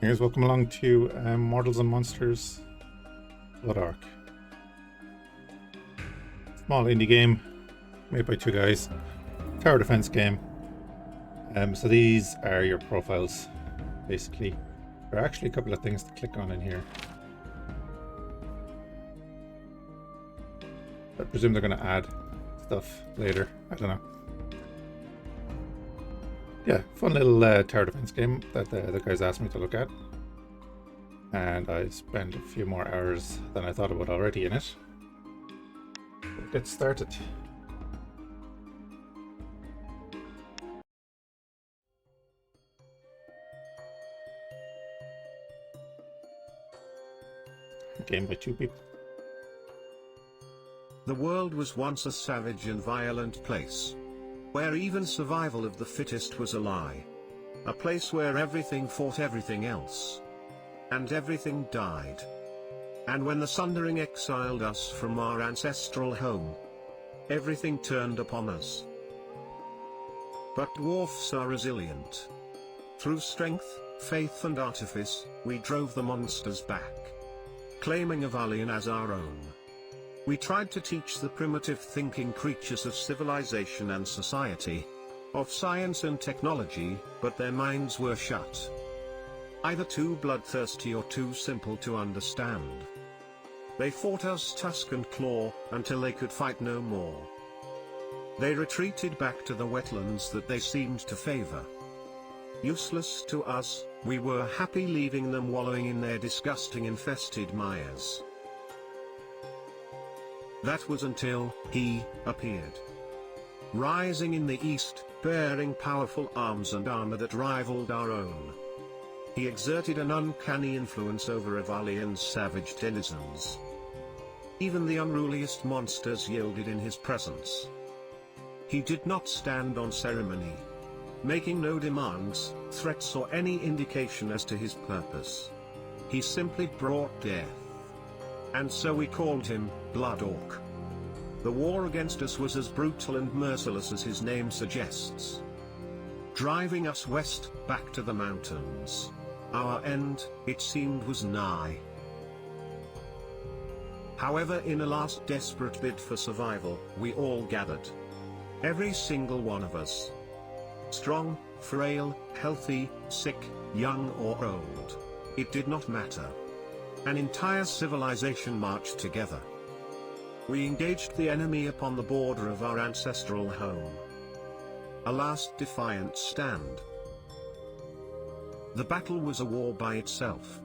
listeners, welcome along to Mortals and Monsters Blood Orc. Small indie game made by two guys. Tower defense game. So these are your profiles, basically. There are actually a couple of things to click on in here. I presume they're going to add stuff later. I don't know. Yeah, fun little tower defense game that the guys asked me to look at. And I spent a few more hours than I thought I would already in it. Let's get started. Game by two people. The world was once a savage and violent place, where even survival of the fittest was a lie. A place where everything fought everything else. And everything died. And when the Sundering exiled us from our ancestral home, everything turned upon us. But dwarfs are resilient. Through strength, faith and artifice, we drove the monsters back, claiming Avalion as our own. We tried to teach the primitive thinking creatures of civilization and society, of science and technology, but their minds were shut. Either too bloodthirsty or too simple to understand. They fought us tusk and claw, until they could fight no more. They retreated back to the wetlands that they seemed to favor. Useless to us, we were happy leaving them wallowing in their disgusting infested mires. That was until he appeared. Rising in the east, bearing powerful arms and armor that rivaled our own. He exerted an uncanny influence over Avalion's savage denizens. Even the unruliest monsters yielded in his presence. He did not stand on ceremony, making no demands, threats or any indication as to his purpose. He simply brought death. And so we called him Blood Orc. The war against us was as brutal and merciless as his name suggests. Driving us west, back to the mountains. Our end, it seemed, was nigh. However, in a last desperate bid for survival, we all gathered. Every single one of us. Strong, frail, healthy, sick, young or old. It did not matter. An entire civilization marched together. We engaged the enemy upon the border of our ancestral home. A last defiant stand. The battle was a war by itself.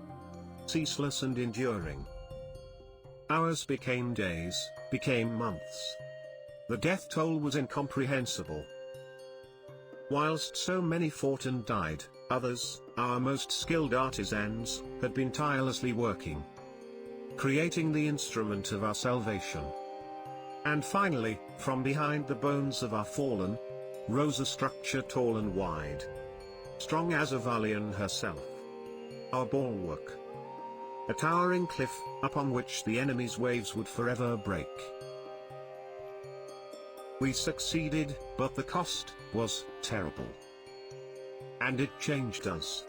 Ceaseless and enduring. Hours became days, became months. The death toll was incomprehensible. Whilst so many fought and died, others, our most skilled artisans, had been tirelessly working, creating the instrument of our salvation. And finally, from behind the bones of our fallen, rose a structure tall and wide, strong as Avalion herself. Our bulwark. A towering cliff, upon which the enemy's waves would forever break. We succeeded, but the cost was terrible. And it changed us.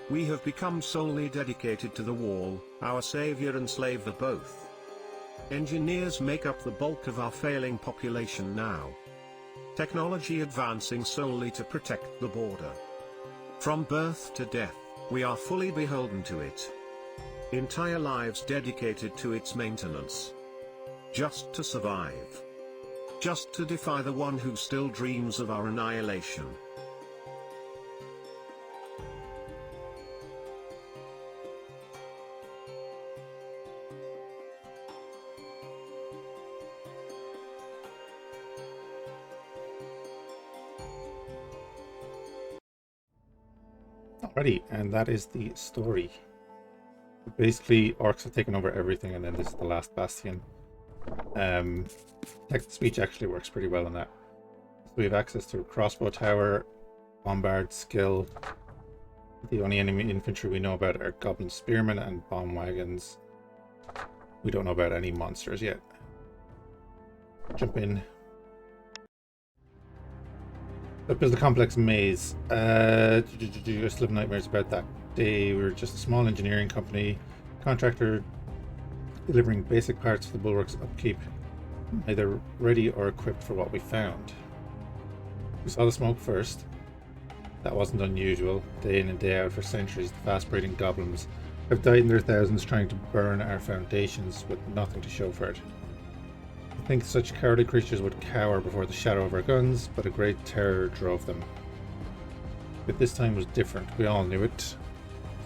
We have become solely dedicated to the wall, our savior and slave are both. Engineers make up the bulk of our failing population now. Technology advancing solely to protect the border. From birth to death, we are fully beholden to it. Entire lives dedicated to its maintenance. Just to survive. Just to defy the one who still dreams of our annihilation. Alrighty, and that is the story. Basically, orcs have taken over everything, and then this is the last bastion. Text-to-speech actually works pretty well on that. So we have access to a crossbow tower, bombard skill. The only enemy infantry we know about are goblin spearmen and bomb wagons. We don't know about any monsters yet. Jump in. Build a complex maze. I still have nightmares about that They were just a small engineering company, contractor delivering basic parts for the bulwark's upkeep, neither ready or equipped for what we found. We saw the smoke first. That wasn't unusual. Day in and day out for centuries, the fast-breeding goblins have died in their thousands trying to burn our foundations with nothing to show for it. I think such cowardly creatures would cower before the shadow of our guns, but a great terror drove them. But this time was different. We all knew it.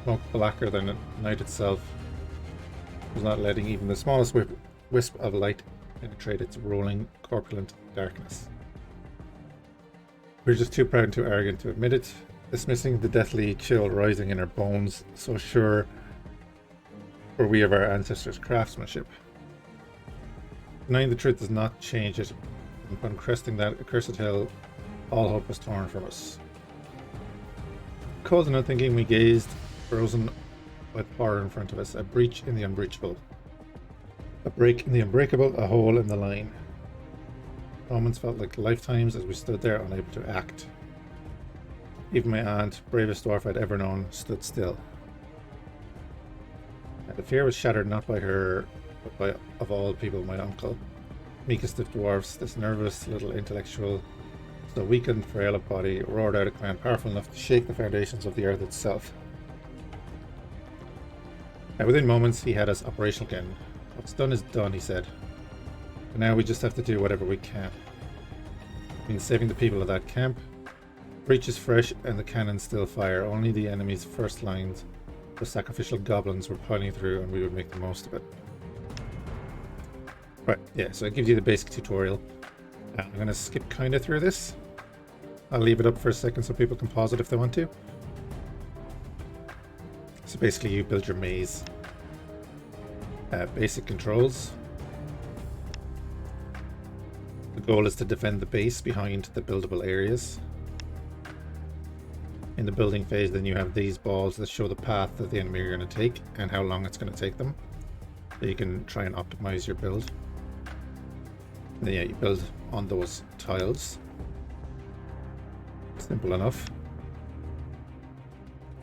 Smoke blacker than the night itself was not letting even the smallest wisp of light penetrate its rolling, corpulent darkness. We're just too proud and too arrogant to admit it, dismissing the deathly chill rising in our bones, so sure were we of our ancestors' craftsmanship. Denying the truth does not change it, and upon cresting that accursed hill, all hope was torn from us. Cold and unthinking, we gazed, frozen with horror in front of us, a breach in the unbreachable. A break in the unbreakable, a hole in the line. Moments felt like lifetimes as we stood there unable to act. Even my aunt, bravest dwarf I'd ever known, stood still. And the fear was shattered not by her, but by, of all people, my uncle. Meekest of dwarfs, this nervous little intellectual, so weakened, frail of body, roared out a command powerful enough to shake the foundations of the earth itself. Now within moments he had us operational again. What's done is done, he said. But now we just have to do whatever we can. It means saving the people of that camp. Breach is fresh and the cannons still fire. Only the enemy's first lines, the sacrificial goblins, were piling through and we would make the most of it. Right, yeah, so it gives you the basic tutorial. I'm going to skip kind of through this. I'll leave it up for a second so people can pause it if they want to. So basically you build your maze. Basic controls. The goal is to defend the base behind the buildable areas. In the building phase, then you have these balls that show the path that the enemy are going to take and how long it's going to take them. So you can try and optimize your build. And then, yeah, you build on those tiles. Simple enough.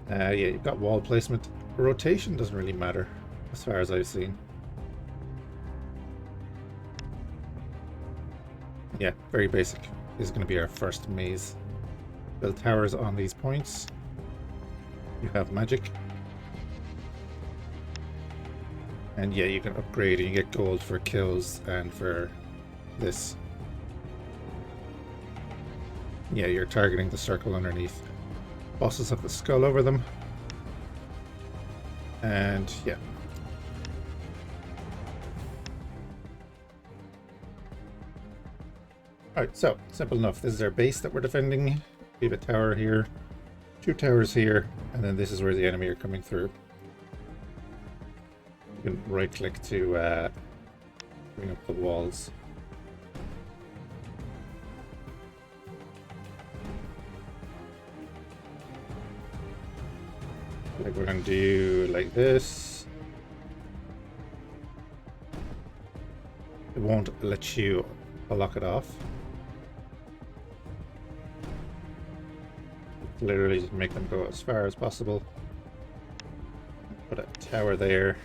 Yeah, you've got wall placement. Rotation doesn't really matter, as far as I've seen. Yeah, very basic. This is going to be our first maze. Build towers on these points. You have magic. And yeah, you can upgrade and you get gold for kills and for this. Yeah, you're targeting the circle underneath. Bosses have the skull over them. And yeah. Alright, so simple enough. This is our base that we're defending. We have a tower here, 2 towers here, and then this is where the enemy are coming through. You can right click to bring up the walls. Like we're going to do like this. It won't let you lock it off. Literally just make them go as far as possible. Put a tower there.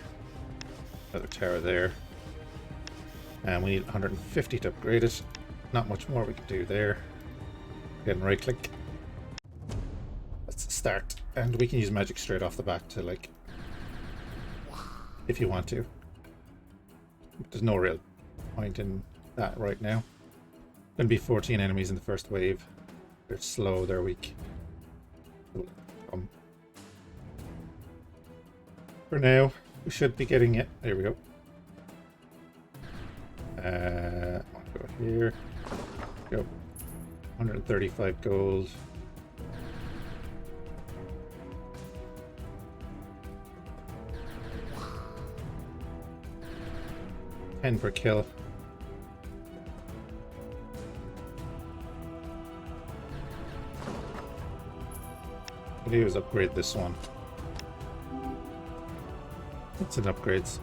Another tower there. And we need 150 to upgrade it. Not much more we can do there. Again, right click. Let's start. And we can use magic straight off the bat to, like, if you want to. There's no real point in that right now. Gonna be 14 enemies in the first wave. They're slow, they're weak. For now, we should be getting it. There we go. I'll go here. Go. 135 gold. $10 per kill. What I do is upgrade this one. It's an upgrades.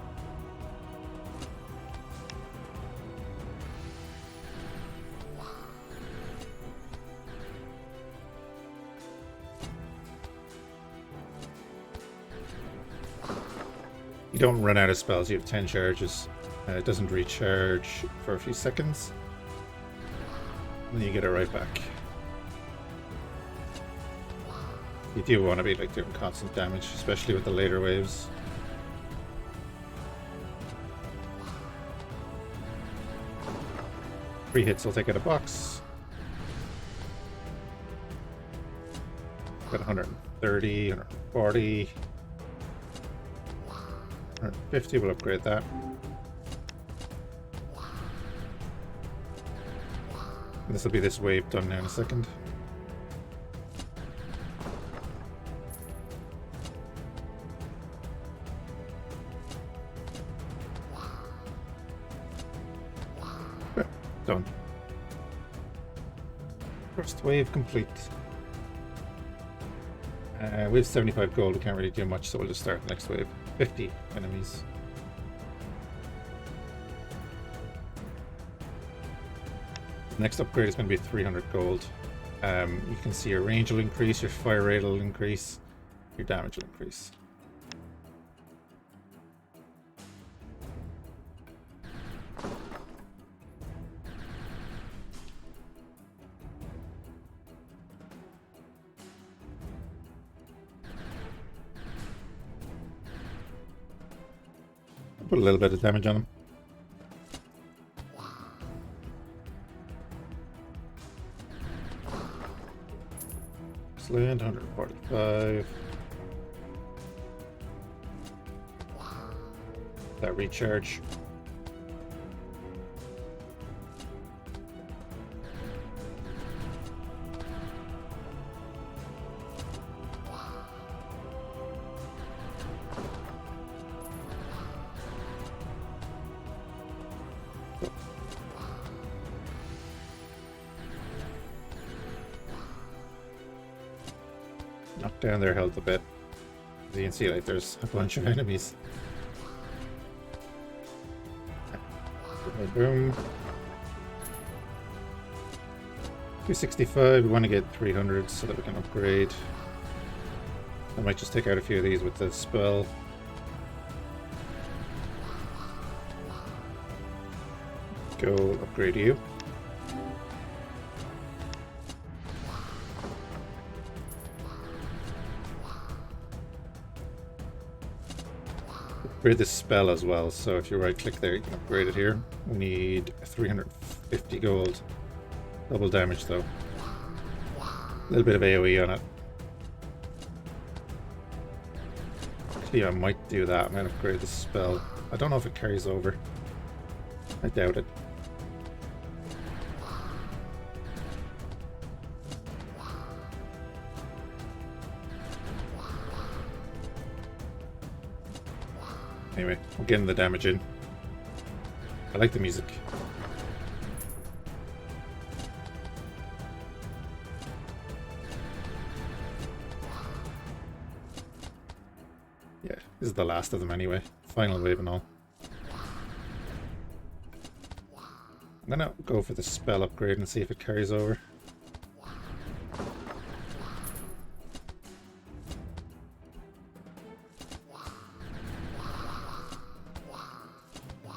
don't run out of spells. You have 10 charges. It doesn't recharge for a few seconds. And then you get it right back. You do want to be like doing constant damage, especially with the later waves. Three hits will take out a box. Got 130, 140, 150. We'll upgrade that. This will be this wave done now in a second. Done. First wave complete. We have 75 gold, we can't really do much, so we'll just start the next wave. 50 enemies. The next upgrade is going to be 300 gold. You can see your range will increase, your fire rate will increase, your damage will increase. Put a little bit of damage on him. Excellent, 145. That recharge. Knock down their health a bit. As you can see, like, there's a bunch of enemies. Boom. 265, we want to get 300 so that we can upgrade. I might just take out a few of these with the spell. Go upgrade you. Upgrade this spell as well, so if you right click there you can upgrade it here. We need 350 gold. Double damage though. A little bit of AoE on it. Actually I might do that, I might upgrade the spell. I don't know if it carries over. I doubt it. Anyway, we're getting the damage in. I like the music. Yeah, this is the last of them anyway. Final wave and all. I'm gonna go for the spell upgrade and see if it carries over.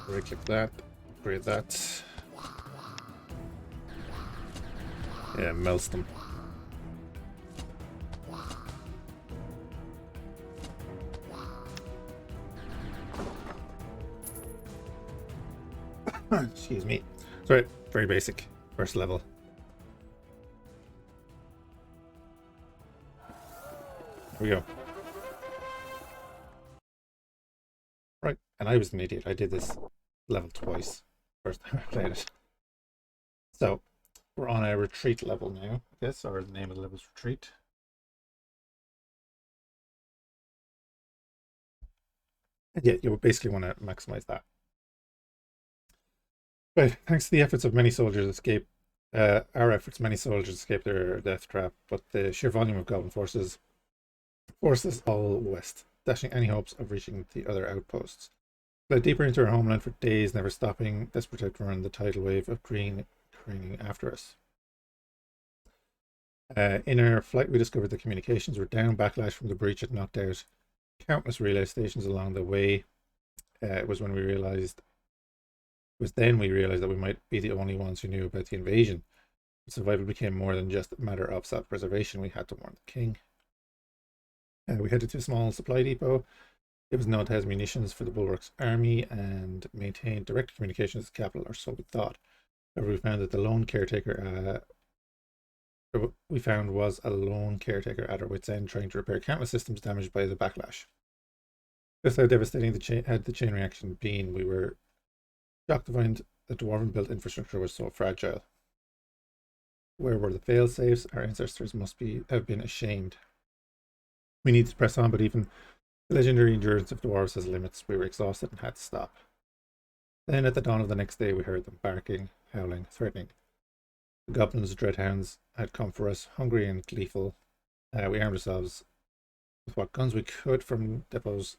Right click that, upgrade that. Yeah, melts them. Excuse me. Sorry, very basic. First level. Here we go. Right, and I was an idiot. I did this level twice. First time I played it. So, we're on a retreat level now, I guess, or the name of the level is retreat. And yeah, you basically want to maximize that. Right, thanks to the efforts of many soldiers escape, many soldiers escape their death trap, but the sheer volume of goblin forces forces all west, dashing any hopes of reaching the other outposts. Fled deeper into our homeland for days, never stopping, desperate to run the tidal wave of green careening after us. In our flight, we discovered the communications were down. Backlash from the breach had knocked out countless relay stations along the way. It was when we realized, it was then we realized that we might be the only ones who knew about the invasion. Survival became more than just a matter of self-preservation. We had to warn the king. We headed to a small supply depot. It was known to have munitions for the Bulwark's army and maintained direct communications with the capital, or so we thought. However, we found that the lone caretaker was a lone caretaker at our wit's end, trying to repair countless systems damaged by the backlash. Just how devastating the chain reaction been, we were shocked to find the dwarven-built infrastructure was so fragile. Where were the fail-safes? Our ancestors must have been ashamed. We needed to press on, but even the legendary endurance of dwarves has limits. We were exhausted and had to stop. Then at the dawn of the next day we heard them barking, howling, threatening. The goblins, dreadhounds, had come for us, hungry and gleeful. We armed ourselves with what guns we could from depot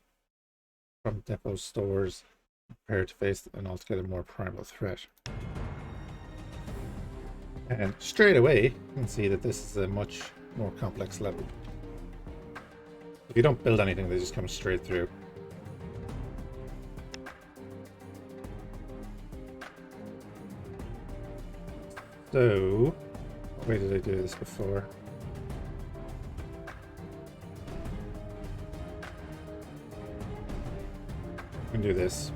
stores, prepared to face an altogether more primal threat. And straight away, you can see that this is a much more complex level. If you don't build anything, they just come straight through. So, what way did I do this before? I can do this.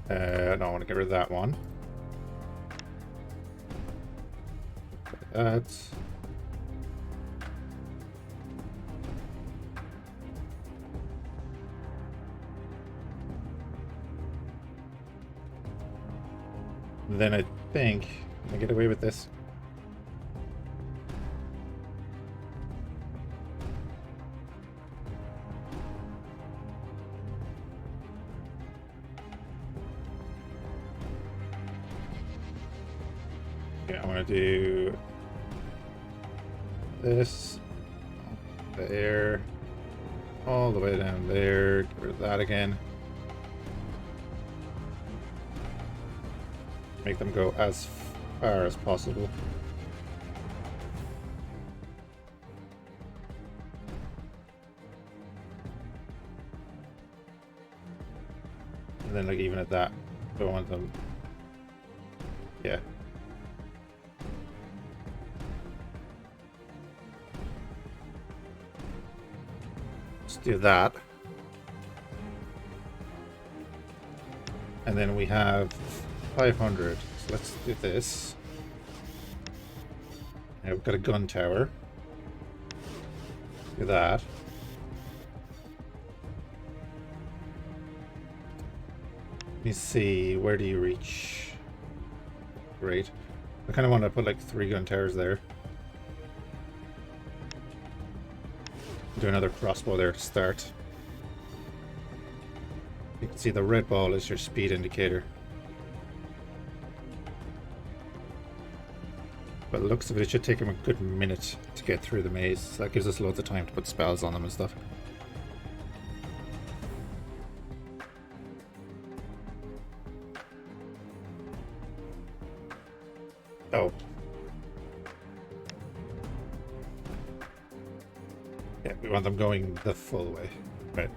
No, I want to get rid of that one. That. Then I think I get away with this. Okay, I want to do this there, all the way down there. Get rid of that again. Make them go as far as possible. And then, like, even at that, I want them. Yeah. Let's do that. And then we have 500. So let's do this. Now we've got a gun tower. Do that. Let me see, where do you reach? Great. I kind of want to put like 3 gun towers there. Do another crossbow there to start. You can see the red ball is your speed indicator. But it looks like it should take him a good minute to get through the maze. So that gives us loads of time to put spells on them and stuff. Oh. Yeah, we want them going the full way. Right.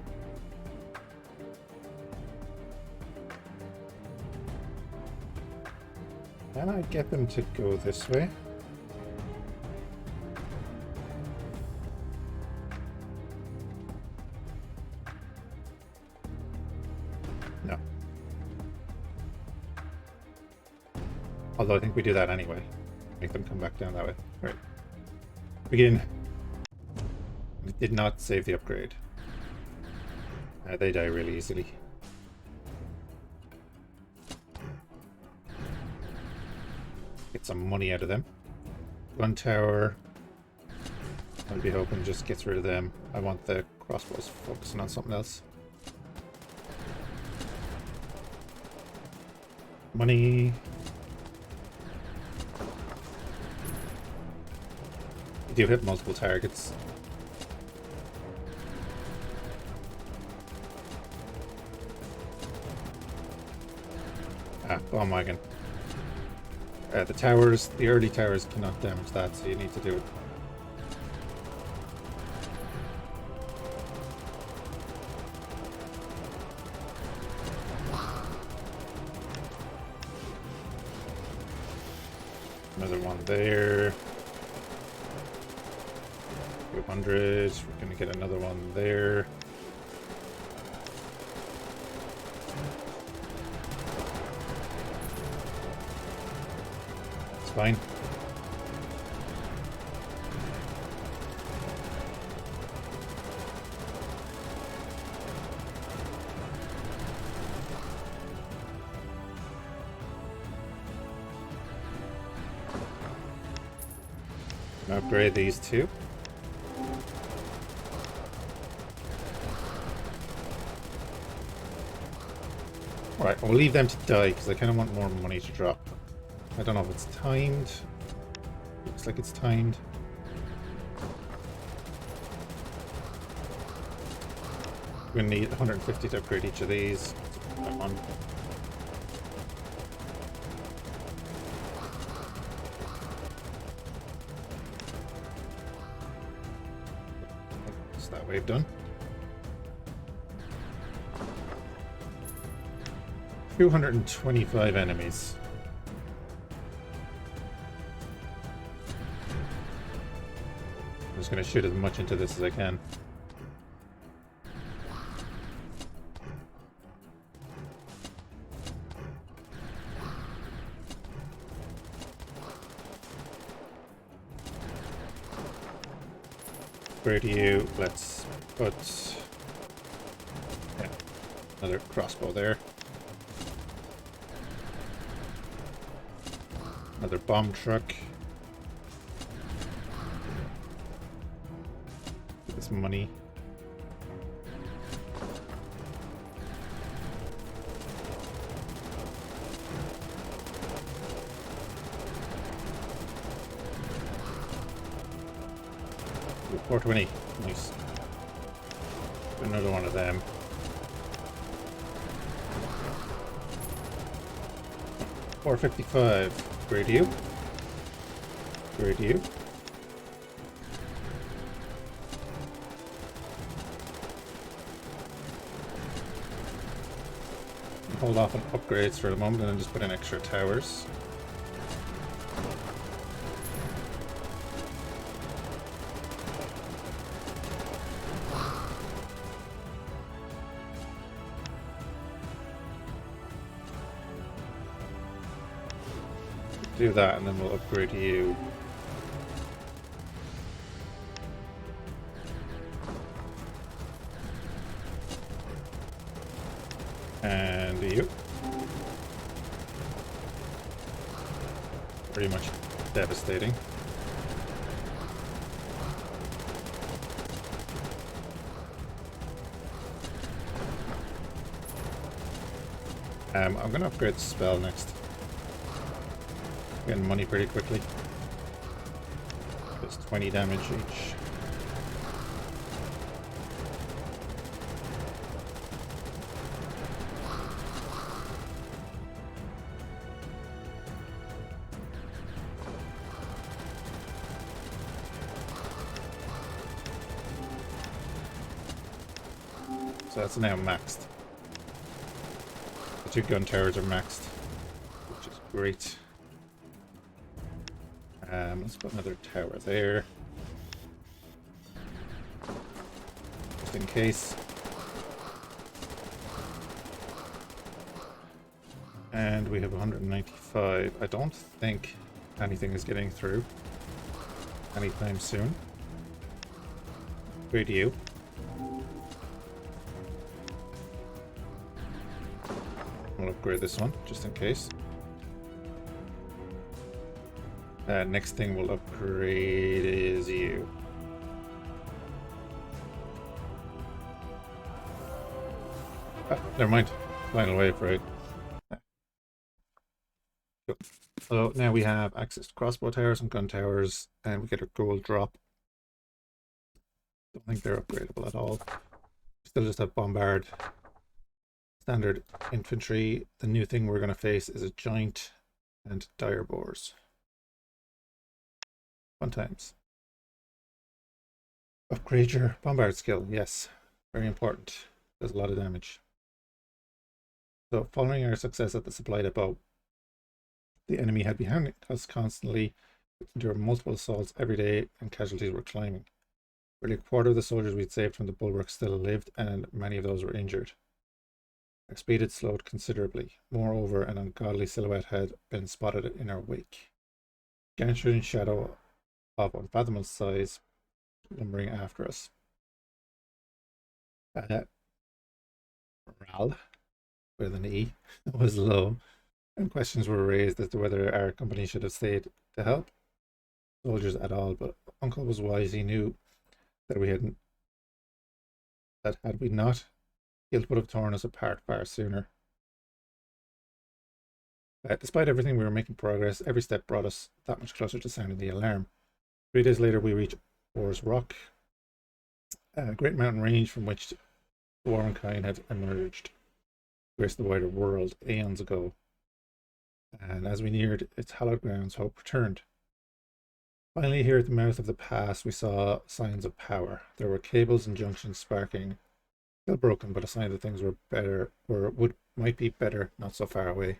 Can I get them to go this way? No. Although I think we do that anyway. Make them come back down that way. Right. Begin. It did not save the upgrade. They die really easily. Get some money out of them. Gun tower. I'll be hoping just gets rid of them. I want the crossbows focusing on something else. Money. You do hit multiple targets. Ah, bomb wagon. The towers, the early towers cannot damage that, so you need to do one there. 200. We're going to get another one there. It's fine. Upgrade these two. Alright, we'll leave them to die because I kind of want more money to drop. I don't know if it's timed. Looks like it's timed. We're going to need 150 to upgrade each of these. That one. What's that wave done? 225 enemies. I'm just going to shoot as much into this as I can. Where do you? Let's put another crossbow there. Another bomb truck. This money. Ooh, 420. Nice. Another one of them. 455. Where do you? Where do you? Hold off on upgrades for the moment and then just put in extra towers. Do that and then we'll upgrade you. And you. Pretty much devastating. I'm going to upgrade the spell next. Getting money pretty quickly. It's 20 damage each. So that's now maxed. The 2 gun towers are maxed, which is great. Let's put another tower there, just in case. And we have 195. I don't think anything is getting through anytime soon. Where do you? We'll upgrade this one, just in case. Next thing we'll upgrade is you. Ah, never mind. Final wave, right? Cool. So now we have access to crossbow towers and gun towers, and we get a gold drop. Don't think they're upgradable at all. Still just have bombard. Standard infantry. The new thing we're going to face is a giant and dire boars. Fun times. Upgrade your bombard skill. Yes, very important. Does a lot of damage. So following our success at the supply depot, the enemy had behind us constantly. endured multiple assaults every day, and casualties were climbing. Nearly a quarter of the soldiers we'd saved from the bulwark still lived, and many of those were injured. Our speed had slowed considerably. Moreover, an ungodly silhouette had been spotted in our wake. A gargantuan shadow of unfathomable size lumbering after us. Morale, with an E, was low, and questions were raised as to whether our company should have stayed to help soldiers at all. But Uncle was wise. He knew that had we not, guilt would have torn us apart far sooner. Despite everything, we were making progress. Every step brought us that much closer to sounding the alarm. 3 days later, we reached Orr's Rock, a great mountain range from which the Dwarvenkind had emerged to grace the wider world aeons ago. And as we neared its hallowed grounds, hope returned. Finally, here at the mouth of the pass, we saw signs of power. There were cables and junctions sparking, still broken, but a sign that things were better, or might be better, not so far away.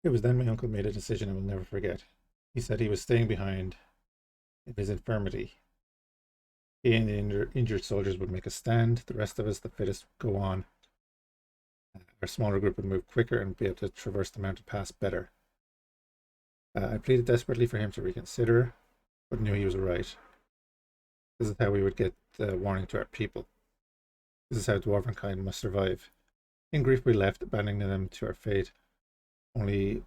It was then my uncle made a decision I will never forget. He said he was staying behind in his infirmity. He and the injured soldiers would make a stand. The rest of us, the fittest, would go on. Our smaller group would move quicker and be able to traverse the mountain pass better. I pleaded desperately for him to reconsider, but knew he was right. This is how we would get the warning to our people. This is how Dwarvenkind must survive. In grief we left, abandoning them to our fate. Only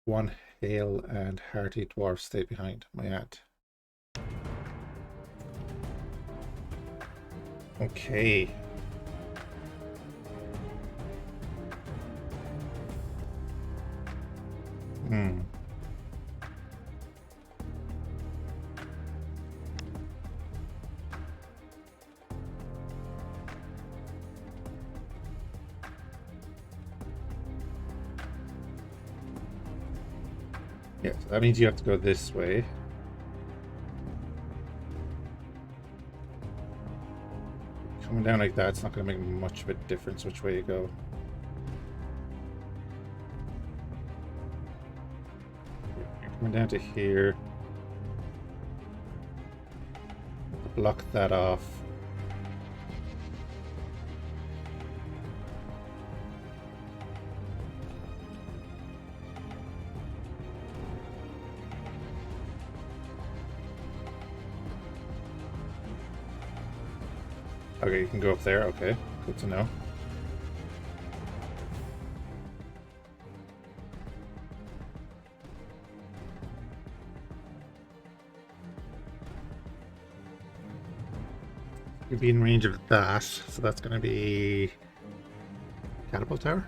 one hale and hearty dwarf stayed behind, my aunt. Okay. Yeah, so that means you have to go this way. Coming down like that, it's not going to make much of a difference which way you go. You're coming down to here. Block that off. Okay, you can go up there. Okay, good to know. You'd be in range of that, so that's going to be catapult tower.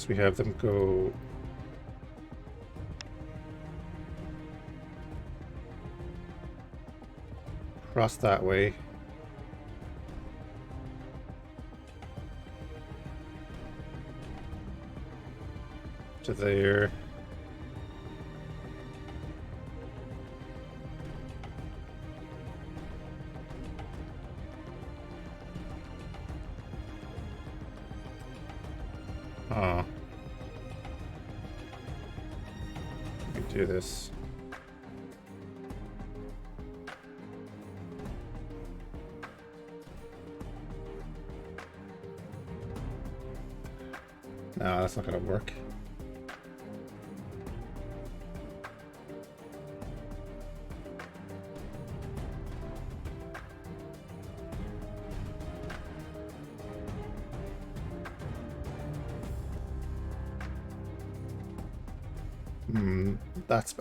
We have them go across that way. To there. Do this. No, that's not gonna work.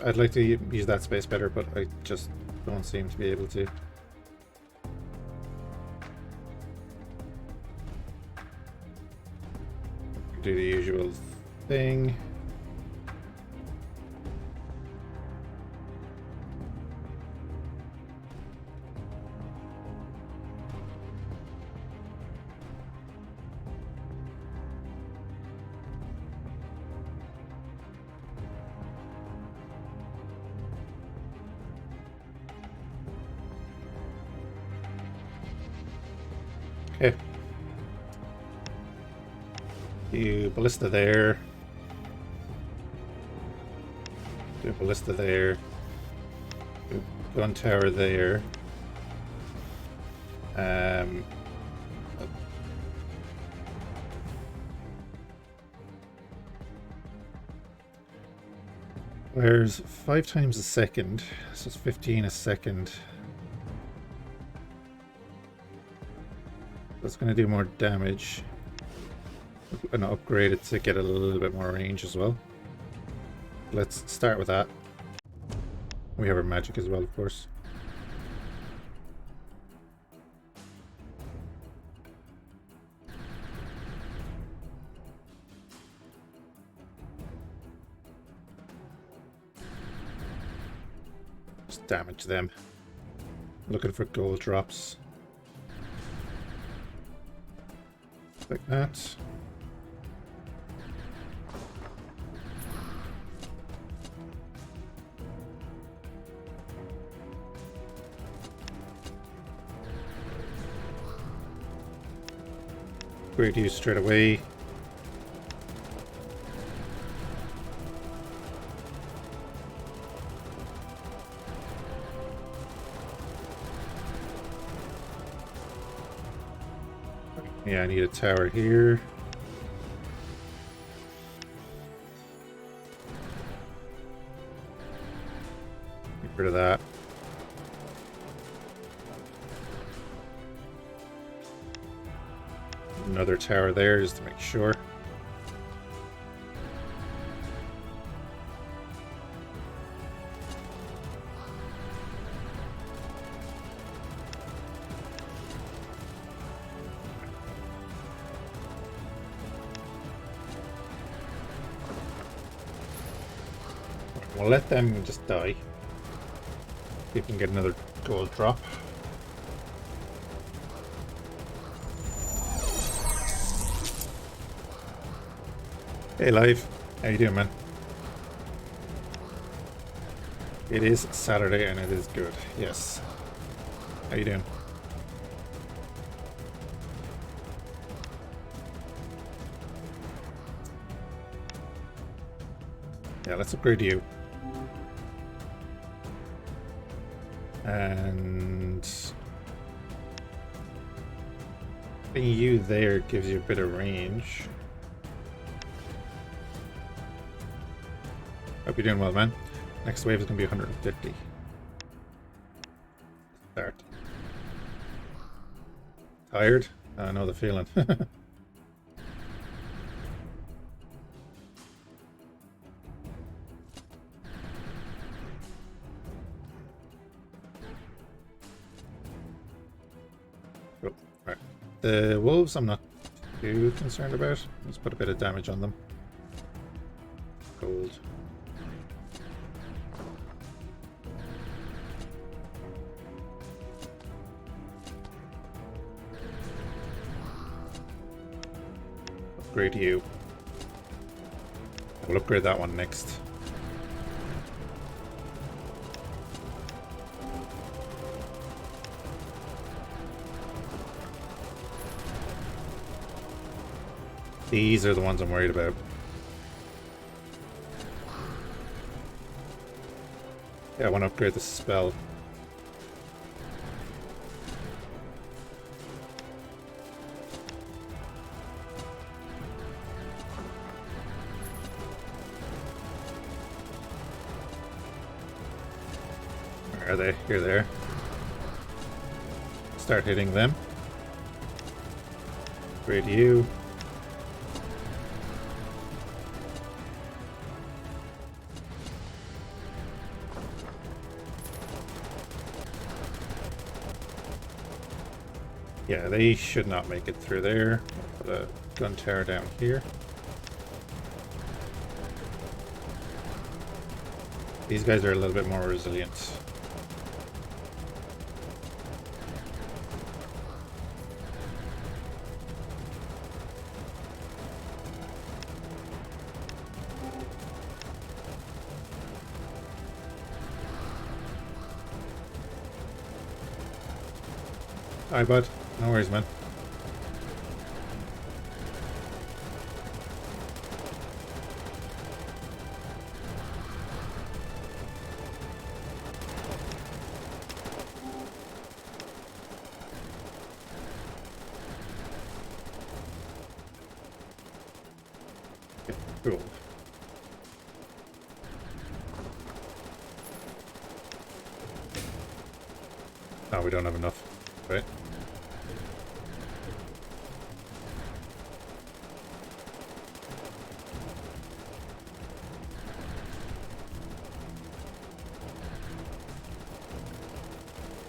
I'd like to use that space better, but I just don't seem to be able to. Do the usual thing. Okay. Do ballista there. Do ballista there. Do gun tower there. Where's 5 times a second, so it's 15 a second. That's going to do more damage. I'm going to upgrade it to get a little bit more range as well. Let's start with that. We have our magic as well, of course. Just damage them. Looking for gold drops. Like that. Upgrade you straight away. Yeah, I need a tower here. Get rid of that. Another tower there just to make sure. We'll let them just die. See if we can get another gold drop. Hey Live, how you doing, man? It is Saturday and it is good, yes. How you doing? Yeah, let's upgrade you. And putting you there gives you a bit of range. Hope you're doing well, man. Next wave is going to be 150. Start. Tired? I know the feeling. Cool. Right. The wolves I'm not too concerned about. Let's put a bit of damage on them. Gold. Upgrade you. We'll upgrade that one next. These are the ones I'm worried about. Yeah, I want to upgrade the spell. Where are they? Here they are. Start hitting them. Upgrade you. Yeah, they should not make it through there. Put a gun tower down here. These guys are a little bit more resilient. Hi, bud. No worries, man. Cool. Oh, we don't have enough, right?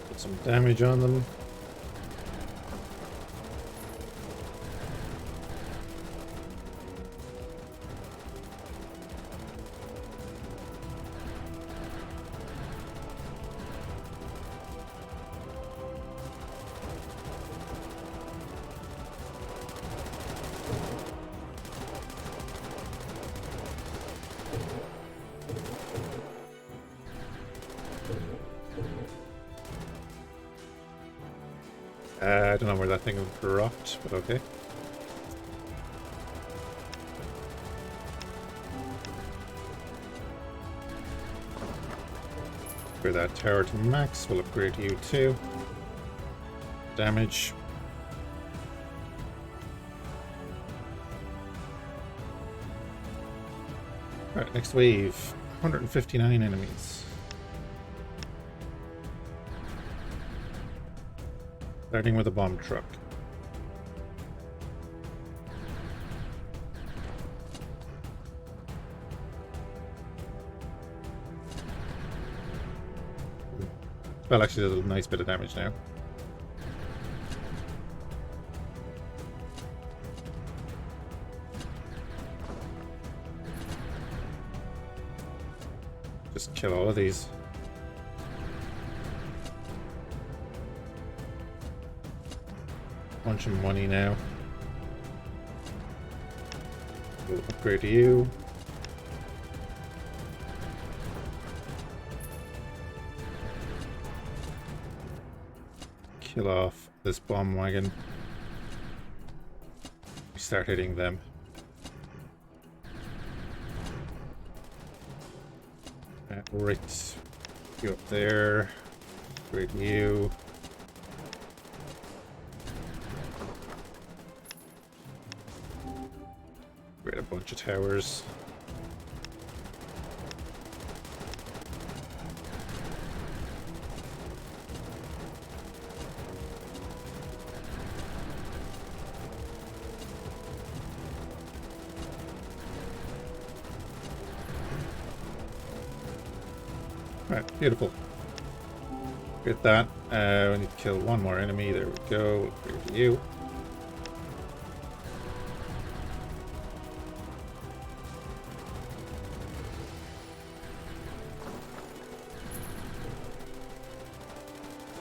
Put some damage on them. I don't know where that thing dropped, but okay. Upgrade that tower to max, we'll upgrade you too. Damage. Alright, next wave. 159 enemies. Starting with a bomb truck. Well, actually does a nice bit of damage now. Just kill all of these. Bunch of money now. We'll upgrade you. Kill off this bomb wagon. We start hitting them. Right. You up there. Upgrade you. A bunch of towers. Right, beautiful. Get that. We need to kill one more enemy. There we go. Upgrade you.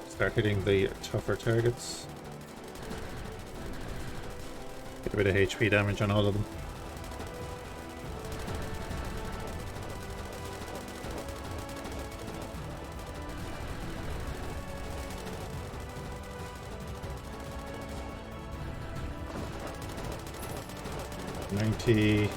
Start hitting the tougher targets. Get a bit of HP damage on all of them. $90.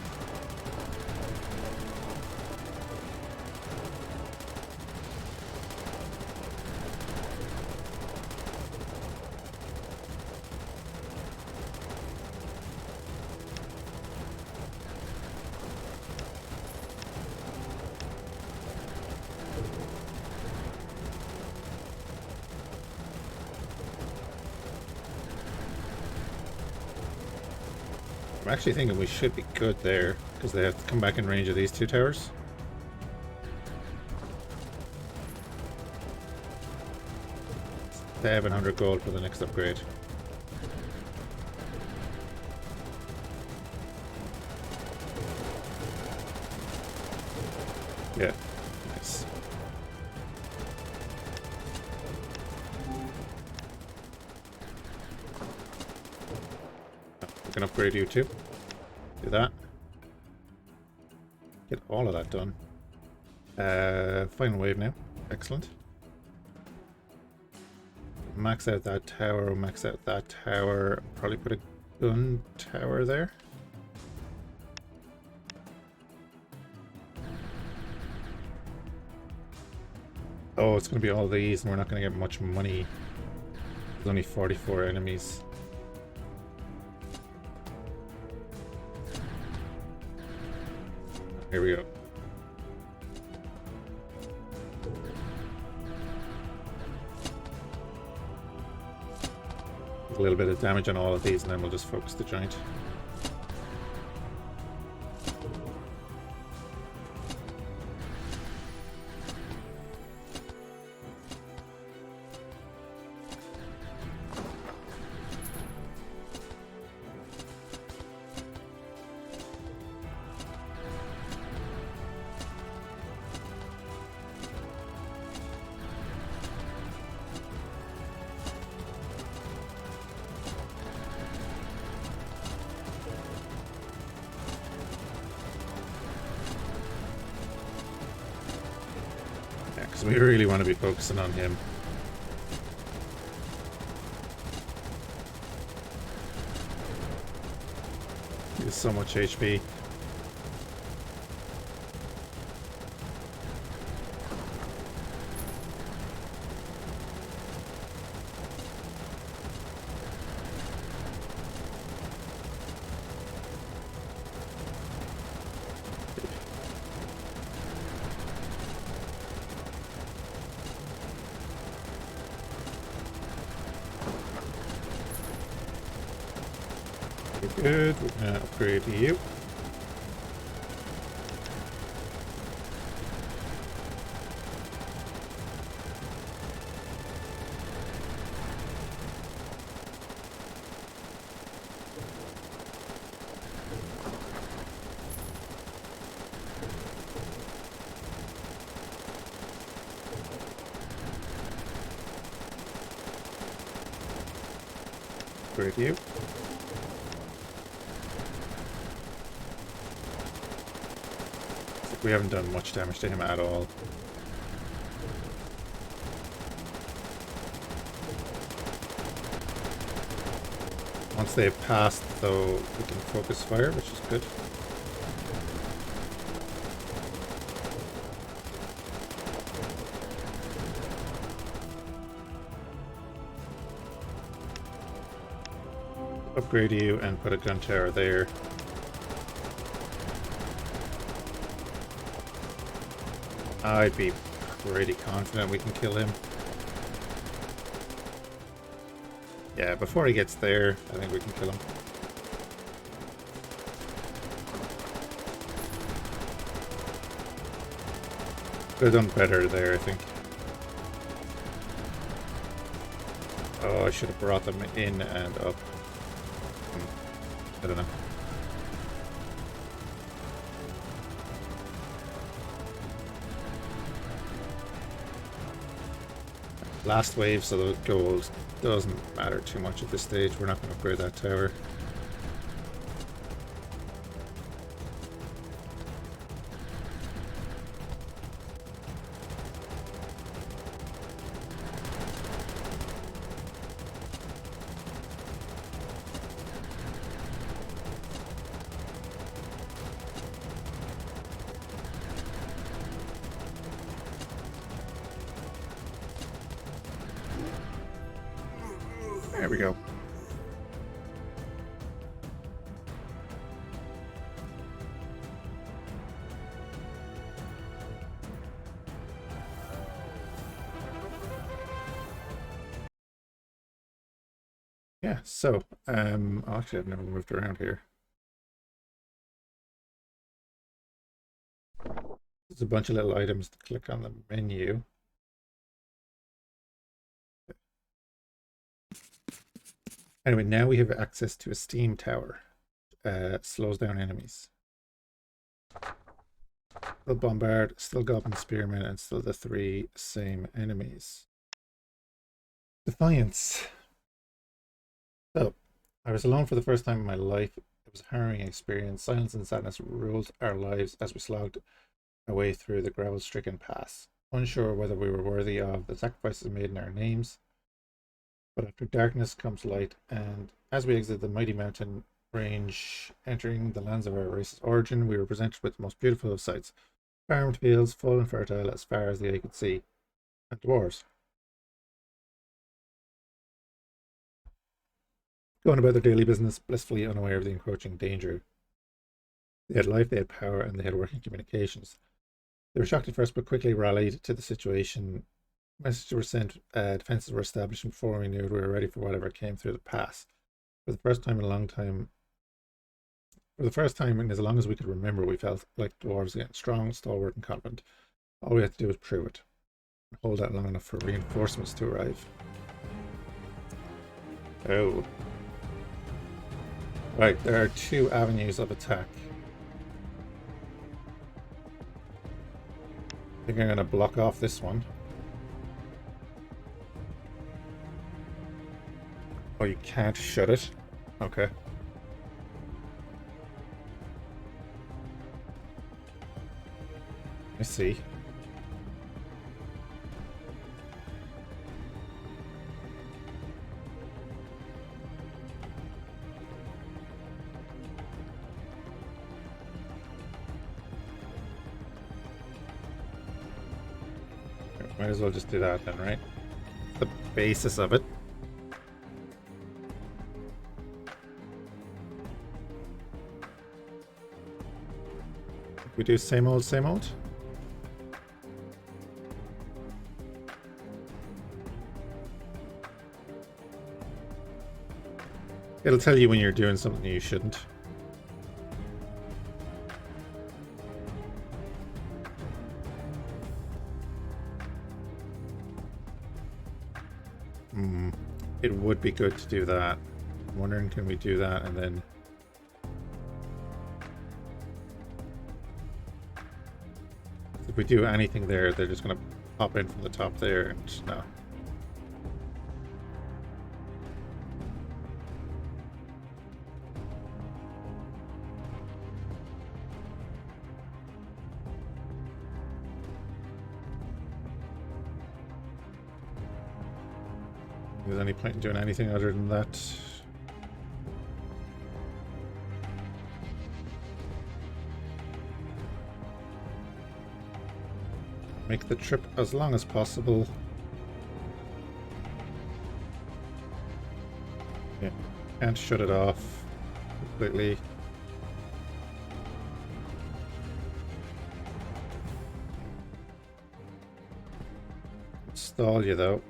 I'm actually thinking we should be good there, because they have to come back in range of these two towers. $700 gold for the next upgrade. Yeah, nice. We can upgrade you too. Do that. Get all of that done. Final wave now. Excellent. Max out that tower, max out that tower. Probably put a gun tower there. Oh, it's going to be all these and we're not going to get much money. There's only 44 enemies. Here we go. A little bit of damage on all of these, and then we'll just focus the giant. Because we really want to be focusing on him. He has so much HP. Good, we're gonna upgrade you. Upgrade you. We haven't done much damage to him at all. Once they've passed, though, we can focus fire, which is good. Upgrade you and put a gun tower there. I'd be pretty confident we can kill him. Yeah, before he gets there, I think we can kill him. Could have done better there, I think. Oh, I should have brought them in and up. I don't know. Last wave, so the gold doesn't matter too much at this stage. We're not going to upgrade that tower. There we go. Yeah, so, actually I've never moved around here. There's a bunch of little items to click on the menu. Anyway, now we have access to a steam tower. Slows down enemies. Still bombard, still goblin spearmen, and still the 3 same enemies. Defiance. So, I was alone for the first time in my life. It was a harrowing experience. Silence and sadness ruled our lives as we slogged our way through the gravel-stricken pass. Unsure whether we were worthy of the sacrifices made in our names. But after darkness comes light, and as we exited the mighty mountain range, entering the lands of our race's origin, we were presented with the most beautiful of sights. Farmed fields, full and fertile as far as the eye could see, and dwarves going about their daily business, blissfully unaware of the encroaching danger. They had life, they had power, and they had working communications. They were shocked at first, but quickly rallied to the situation. Messages were sent, defenses were established, and before we knew it, we were ready for whatever came through the pass. For the first time in a long time, for the first time in as long as we could remember, we felt like dwarves again, strong, stalwart, and confident. All we had to do was prove it. And hold out long enough for reinforcements to arrive. Oh. Right, there are two avenues of attack. I think I'm going to block off this one. Oh, you can't shut it? Okay. I see. Might as well just do that then, right? The basis of it. We do same old, same old. It'll tell you when you're doing something you shouldn't. It would be good to do that. I'm wondering, can we do that and then... If we do anything there, they're just going to pop in from the top there and no. Is there any point in doing anything other than that? Make the trip as long as possible. Yeah, can't shut it off completely. Stall you though.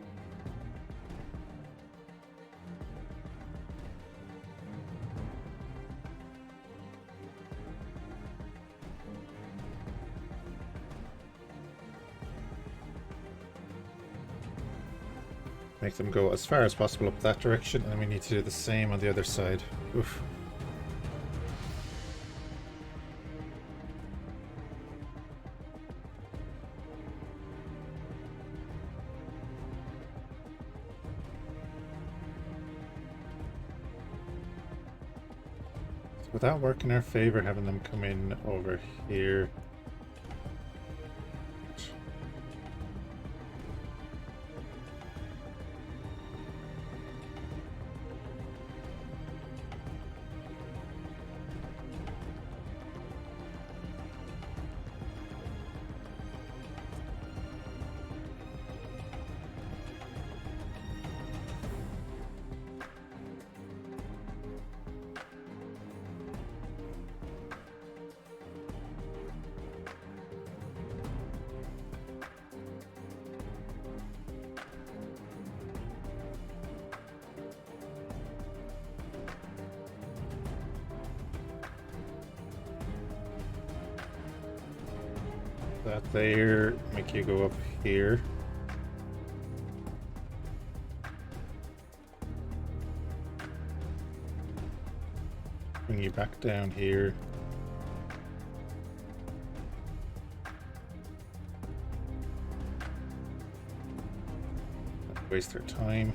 Make them go as far as possible up that direction, and we need to do the same on the other side. Oof. So would that work in our favor, having them come in over here? That there, make you go up here. Bring you back down here. Don't waste their time.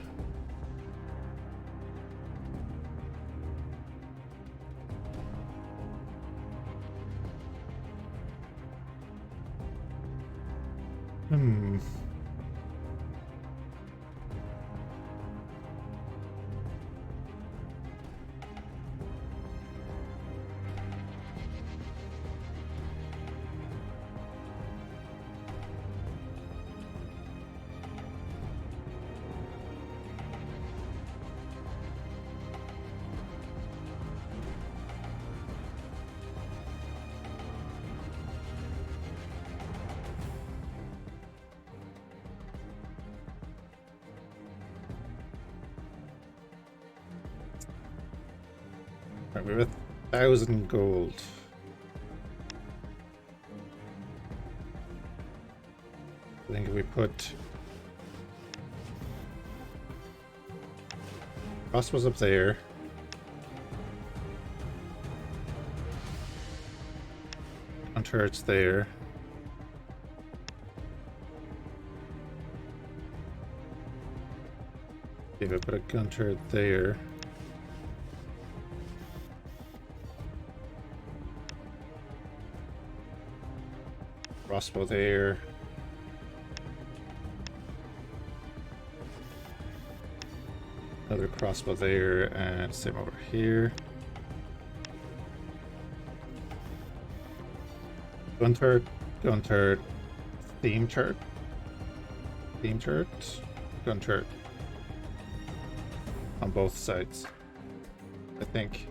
Right, we have 1,000 gold. I think if we put crossbows up there, gun turrets there, if I put a gun turret there, crossbow there. Another crossbow there, and same over here. Gun turret, steam turret, gun turret. On both sides, I think.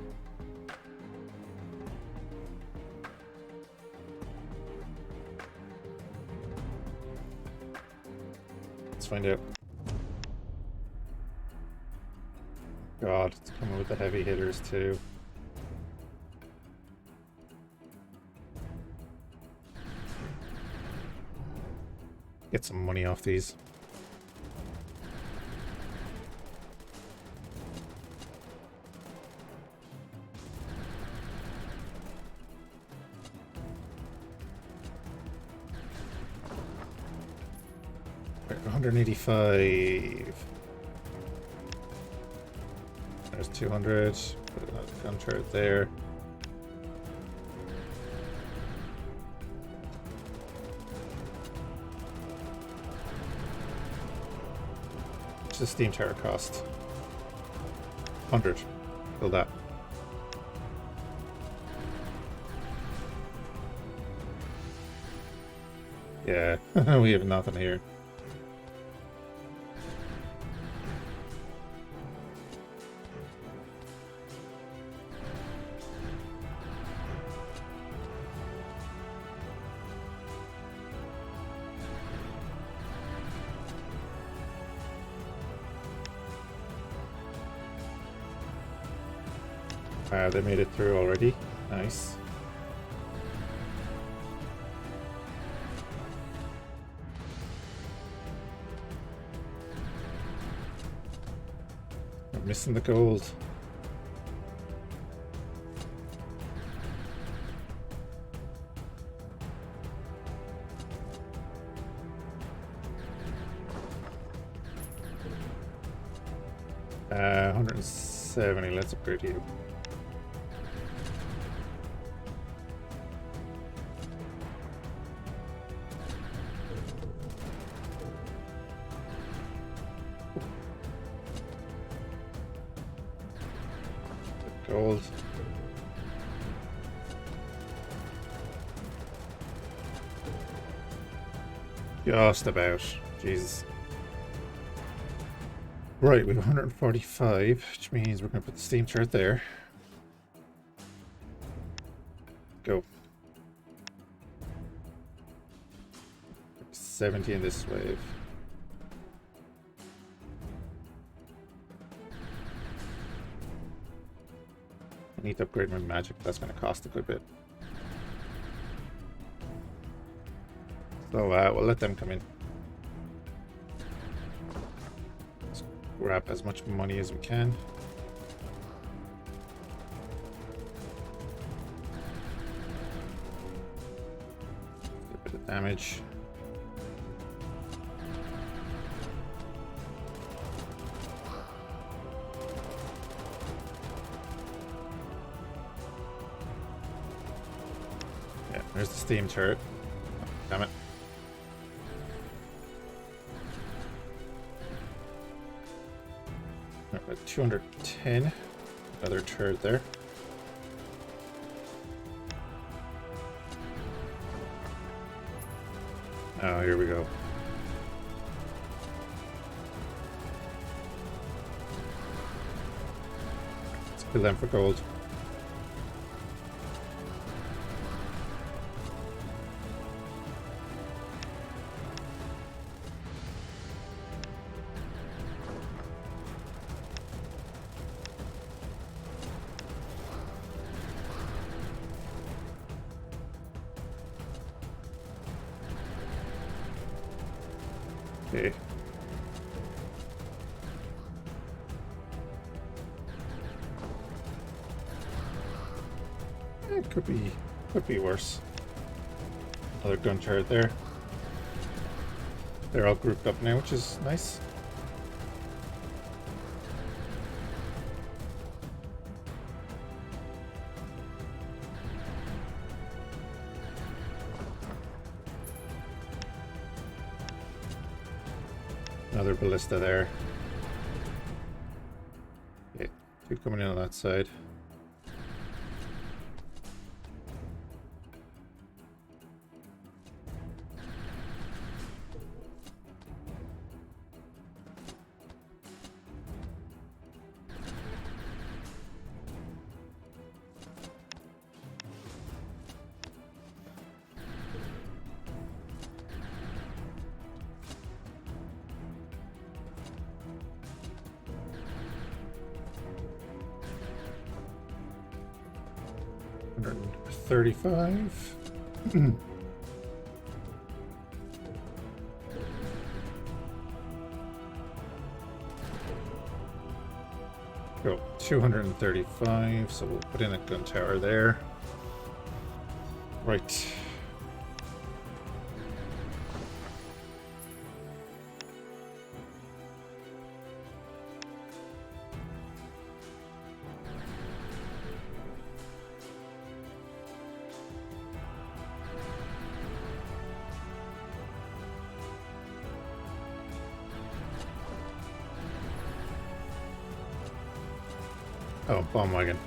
Let's find out. God, it's coming with the heavy hitters too. Get some money off these. Right, 185. There's 200. Put another gun turret there. What's the steam turret cost? 100. Build that. Yeah, we have nothing here. They made it through already. Nice. We're missing the gold. Uh, 170. Let's upgrade you. Gold. Just about. Jesus. Right, we have 145, which means we're going to put the steam turret there. Go. 70 in this wave. I need to upgrade my magic. That's going to cost a good bit. So we'll let them come in. Let's grab as much money as we can. A bit of damage. Yeah, there's the steam turret. Oh, damn it. Alright, 210. Another turret there. Oh, here we go. Let's kill them for gold. Okay. It could be worse. Another gun turret there. They're all grouped up now, which is nice. Another ballista there. Okay, two coming in on that side. $135. Go 235, so we'll put in a gun tower there. Right. Oh, bomb wagon.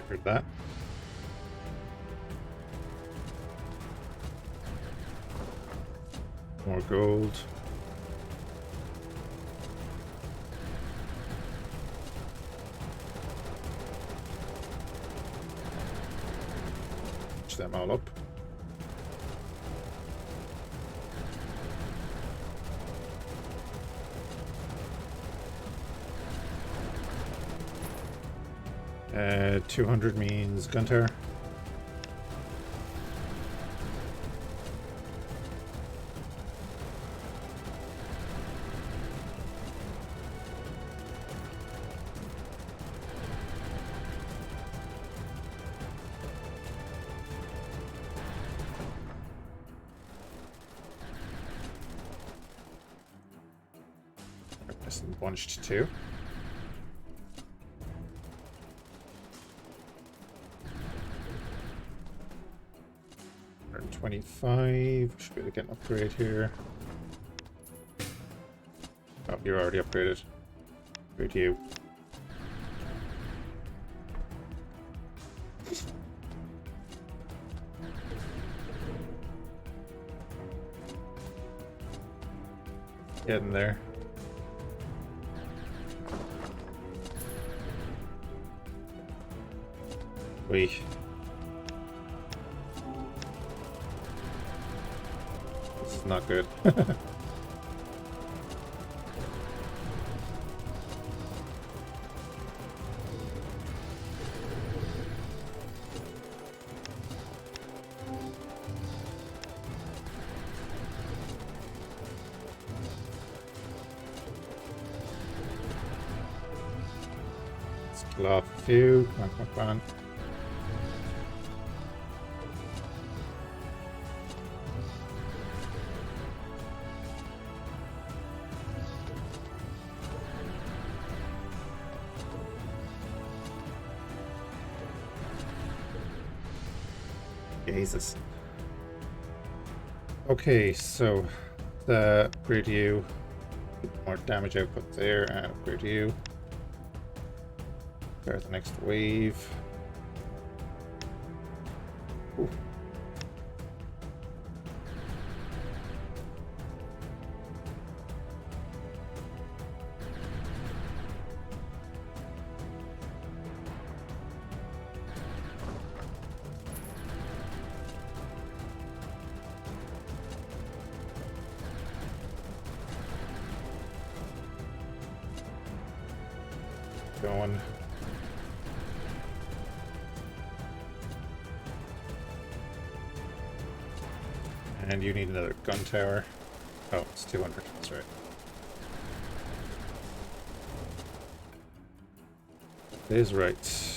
Heard that. More gold. Push them all up. Uh, 200 means gun tower. Just bunched two. $25. Should be able to get an upgrade here. Oh, you're already upgraded. Upgrade you. Getting there. Wait. This is not good. Let's kill off a few. Come on, come on, come on. Jesus. Okay, so the upgrade you, more damage output there, and upgrade you. Start the next wave. Ooh. Going. And you need another gun tower. Oh, it's 200. That's right. It is right.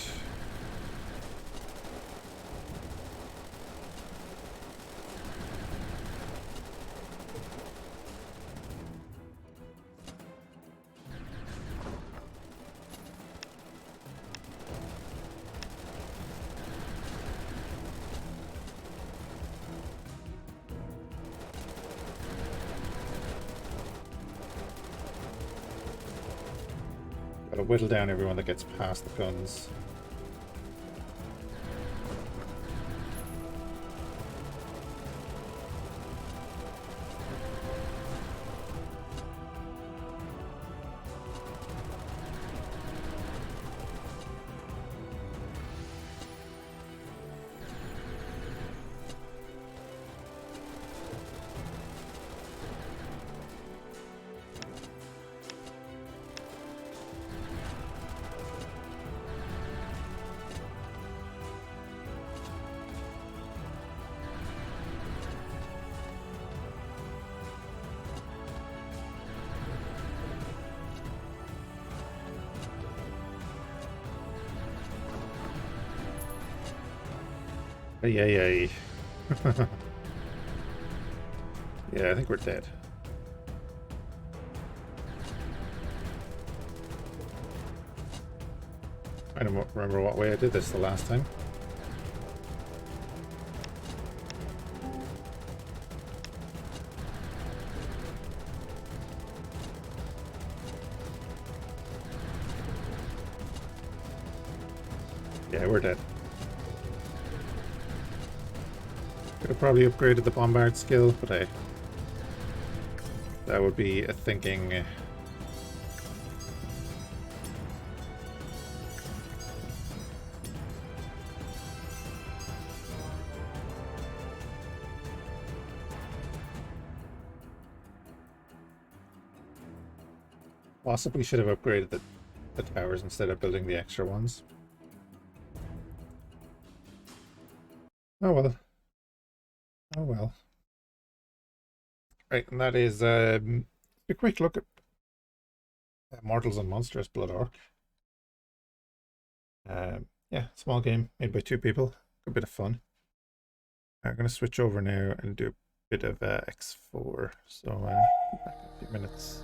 Gotta whittle down everyone that gets past the guns. Yay. Yeah, I think we're dead. I don't remember what way I did this the last time. Yeah, we're dead. Could have probably upgraded the bombard skill, but hey, that would be a thinking. Possibly should have upgraded the towers instead of building the extra ones. Oh well. Oh well. Right, and that is a quick look at Mortals and Monsters Blood Orc. Yeah, small game made by 2 people. A bit of fun. I'm going to switch over now and do a bit of X4. So back in a few minutes.